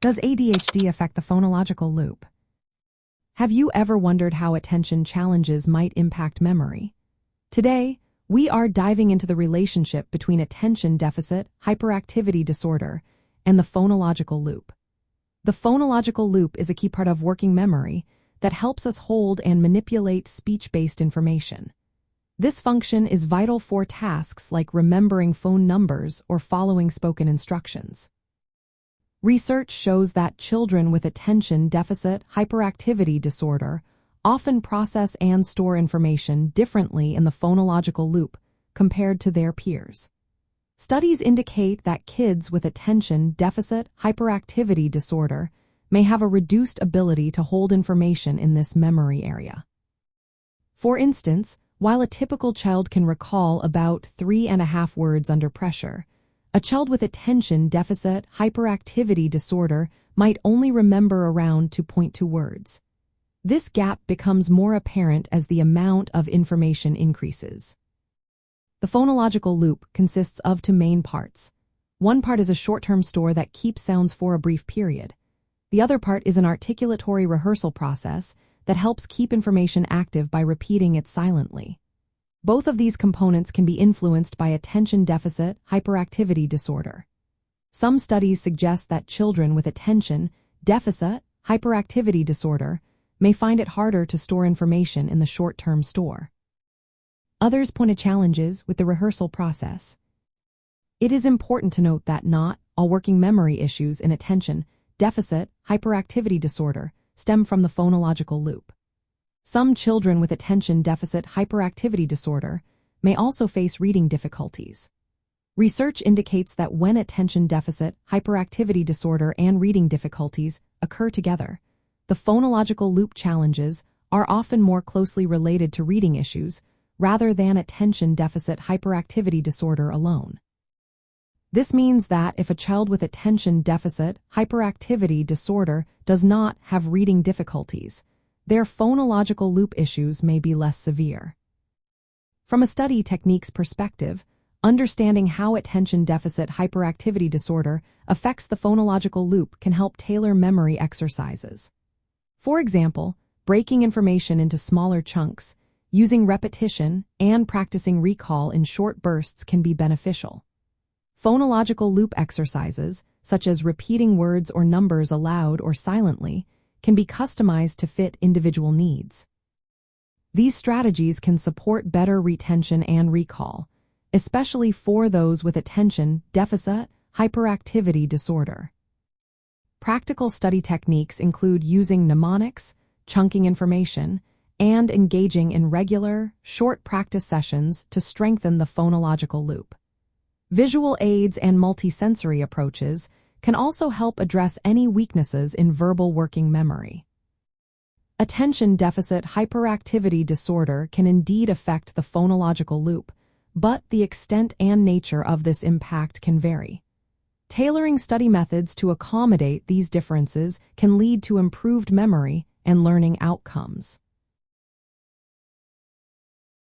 Does ADHD affect the phonological loop? Have you ever wondered how attention challenges might impact memory? Today, we are diving into the relationship between attention deficit hyperactivity disorder and the phonological loop. The phonological loop is a key part of working memory that helps us hold and manipulate speech-based information. This function is vital for tasks like remembering phone numbers or following spoken instructions. Research shows that children with attention deficit hyperactivity disorder often process and store information differently in the phonological loop compared to their peers. Studies indicate that kids with attention deficit hyperactivity disorder may have a reduced ability to hold information in this memory area. For instance, while a typical child can recall about 3.5 words under pressure, a child with attention deficit hyperactivity disorder might only remember around 2.2 words. This gap becomes more apparent as the amount of information increases. The phonological loop consists of two main parts. One part is a short-term store that keeps sounds for a brief period. The other part is an articulatory rehearsal process that helps keep information active by repeating it silently. Both of these components can be influenced by attention deficit hyperactivity disorder. Some studies suggest that children with attention deficit hyperactivity disorder may find it harder to store information in the short-term store. Others point to challenges with the rehearsal process. It is important to note that not all working memory issues in attention deficit hyperactivity disorder stem from the phonological loop. Some children with attention deficit hyperactivity disorder may also face reading difficulties. Research indicates that when attention deficit hyperactivity disorder and reading difficulties occur together, the phonological loop challenges are often more closely related to reading issues rather than attention deficit hyperactivity disorder alone. This means that if a child with attention deficit hyperactivity disorder does not have reading difficulties, their phonological loop issues may be less severe. From a study techniques perspective, understanding how attention deficit hyperactivity disorder affects the phonological loop can help tailor memory exercises. For example, breaking information into smaller chunks, using repetition, and practicing recall in short bursts can be beneficial. Phonological loop exercises, such as repeating words or numbers aloud or silently, can be customized to fit individual needs. These strategies can support better retention and recall, especially for those with attention deficit hyperactivity disorder. Practical study techniques include using mnemonics, chunking information, and engaging in regular, short practice sessions to strengthen the phonological loop. Visual aids and multisensory approaches can also help address any weaknesses in verbal working memory. Attention deficit hyperactivity disorder can indeed affect the phonological loop, but the extent and nature of this impact can vary. Tailoring study methods to accommodate these differences can lead to improved memory and learning outcomes.